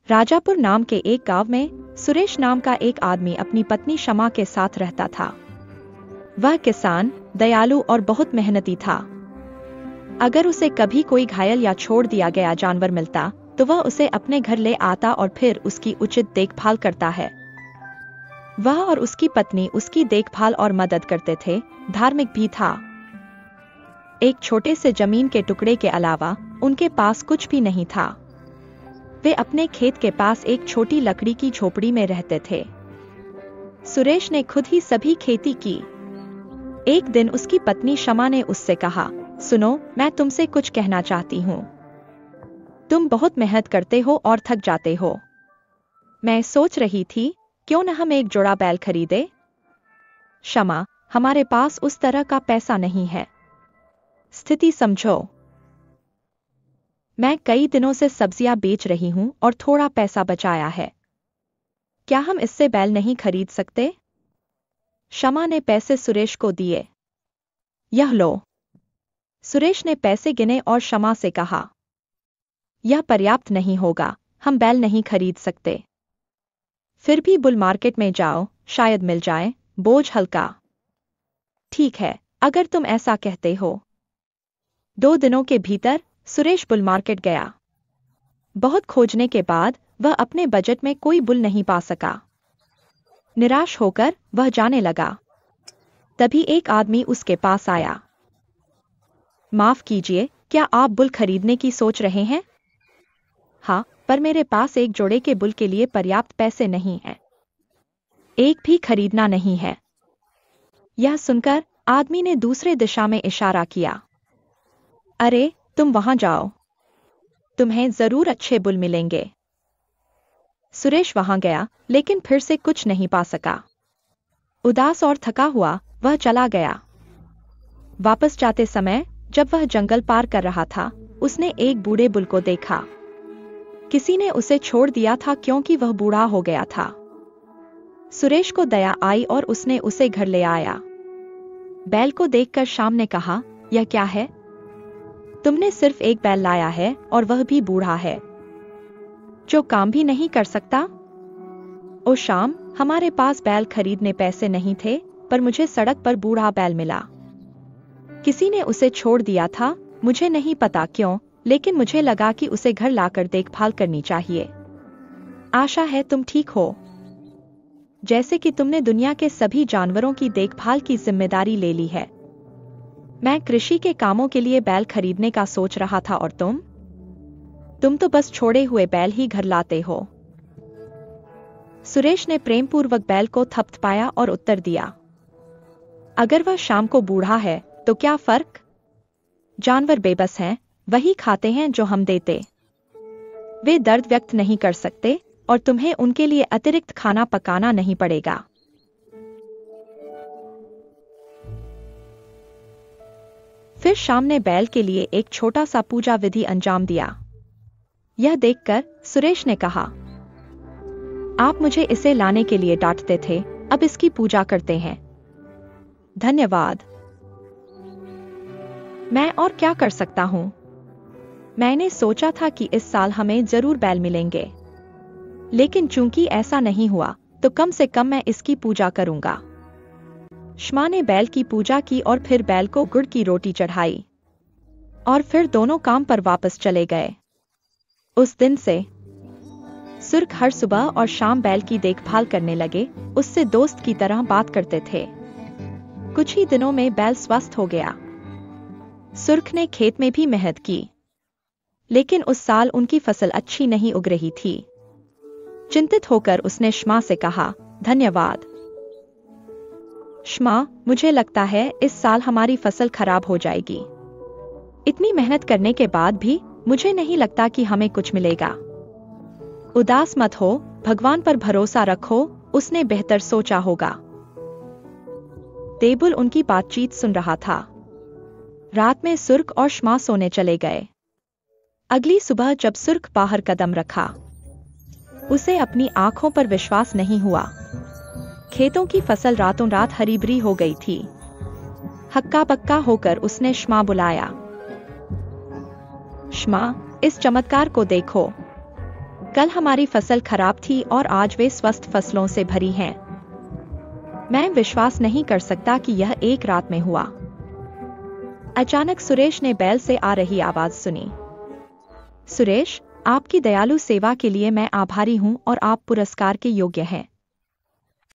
राजापुर नाम के एक गांव में सुरेश नाम का एक आदमी अपनी पत्नी शमा के साथ रहता था। वह किसान, दयालु और बहुत मेहनती था। अगर उसे कभी कोई घायल या छोड़ दिया गया जानवर मिलता तो वह उसे अपने घर ले आता और फिर उसकी उचित देखभाल करता है। वह और उसकी पत्नी उसकी देखभाल और मदद करते थे। धार्मिक भी था। एक छोटे से जमीन के टुकड़े के अलावा उनके पास कुछ भी नहीं था। वे अपने खेत के पास एक छोटी लकड़ी की झोपड़ी में रहते थे। सुरेश ने खुद ही सभी खेती की। एक दिन उसकी पत्नी शमा ने उससे कहा, सुनो, मैं तुमसे कुछ कहना चाहती हूँ। तुम बहुत मेहनत करते हो और थक जाते हो। मैं सोच रही थी, क्यों न हम एक जोड़ा बैल खरीदे? शमा, हमारे पास उस तरह का पैसा नहीं है। स्थिति समझो। मैं कई दिनों से सब्जियां बेच रही हूं और थोड़ा पैसा बचाया है। क्या हम इससे बैल नहीं खरीद सकते? शमा ने पैसे सुरेश को दिए। यह लो। सुरेश ने पैसे गिने और शमा से कहा, यह पर्याप्त नहीं होगा, हम बैल नहीं खरीद सकते। फिर भी बुल मार्केट में जाओ, शायद मिल जाए, बोझ हल्का। ठीक है, अगर तुम ऐसा कहते हो। 2 दिनों के भीतर सुरेश बुल मार्केट गया। बहुत खोजने के बाद वह अपने बजट में कोई बुल नहीं पा सका। निराश होकर वह जाने लगा। तभी एक आदमी उसके पास आया। माफ कीजिए, क्या आप बुल खरीदने की सोच रहे हैं? हाँ, पर मेरे पास एक जोड़े के बुल के लिए पर्याप्त पैसे नहीं हैं। एक भी खरीदना नहीं है। यह सुनकर आदमी ने दूसरे दिशा में इशारा किया। अरे, तुम वहां जाओ, तुम्हें जरूर अच्छे बुल मिलेंगे। सुरेश वहां गया, लेकिन फिर से कुछ नहीं पा सका। उदास और थका हुआ वह चला गया। वापस जाते समय जब वह जंगल पार कर रहा था, उसने एक बूढ़े बुल को देखा। किसी ने उसे छोड़ दिया था क्योंकि वह बूढ़ा हो गया था। सुरेश को दया आई और उसने उसे घर ले आया। बैल को देखकर शाम ने कहा, यह क्या है? तुमने सिर्फ एक बैल लाया है और वह भी बूढ़ा है, जो काम भी नहीं कर सकता। ओ शाम, हमारे पास बैल खरीदने पैसे नहीं थे, पर मुझे सड़क पर बूढ़ा बैल मिला। किसी ने उसे छोड़ दिया था, मुझे नहीं पता क्यों, लेकिन मुझे लगा कि उसे घर लाकर देखभाल करनी चाहिए। आशा है तुम ठीक हो। जैसे कि तुमने दुनिया के सभी जानवरों की देखभाल की जिम्मेदारी ले ली है। मैं कृषि के कामों के लिए बैल खरीदने का सोच रहा था और तुम तो बस छोड़े हुए बैल ही घर लाते हो। सुरेश ने प्रेमपूर्वक बैल को थपथपाया और उत्तर दिया, अगर वह शाम को बूढ़ा है तो क्या फर्क? जानवर बेबस हैं, वही खाते हैं जो हम देते। वे दर्द व्यक्त नहीं कर सकते और तुम्हें उनके लिए अतिरिक्त खाना पकाना नहीं पड़ेगा। फिर शाम ने बैल के लिए एक छोटा सा पूजा विधि अंजाम दिया। यह देखकर सुरेश ने कहा, आप मुझे इसे लाने के लिए डांटते थे, अब इसकी पूजा करते हैं। धन्यवाद। मैं और क्या कर सकता हूं? मैंने सोचा था कि इस साल हमें जरूर बैल मिलेंगे, लेकिन चूंकि ऐसा नहीं हुआ तो कम से कम मैं इसकी पूजा करूंगा। शमा ने बैल की पूजा की और फिर बैल को गुड़ की रोटी चढ़ाई और फिर दोनों काम पर वापस चले गए। उस दिन से सुर्ख हर सुबह और शाम बैल की देखभाल करने लगे, उससे दोस्त की तरह बात करते थे। कुछ ही दिनों में बैल स्वस्थ हो गया। सुर्ख ने खेत में भी मेहनत की, लेकिन उस साल उनकी फसल अच्छी नहीं उग रही थी। चिंतित होकर उसने शमा से कहा, धन्यवाद। शमा, मुझे लगता है इस साल हमारी फसल खराब हो जाएगी। इतनी मेहनत करने के बाद भी मुझे नहीं लगता कि हमें कुछ मिलेगा। उदास मत हो, भगवान पर भरोसा रखो, उसने बेहतर सोचा होगा। देबुल उनकी बातचीत सुन रहा था। रात में सुर्ख और शमा सोने चले गए। अगली सुबह जब सुर्ख बाहर कदम रखा, उसे अपनी आंखों पर विश्वास नहीं हुआ। खेतों की फसल रातों रात हरी भरी हो गई थी। हक्का बक्का होकर उसने शमा बुलाया। शमा, इस चमत्कार को देखो। कल हमारी फसल खराब थी और आज वे स्वस्थ फसलों से भरी हैं। मैं विश्वास नहीं कर सकता कि यह एक रात में हुआ। अचानक सुरेश ने बैल से आ रही आवाज सुनी। सुरेश, आपकी दयालु सेवा के लिए मैं आभारी हूं और आप पुरस्कार के योग्य हैं।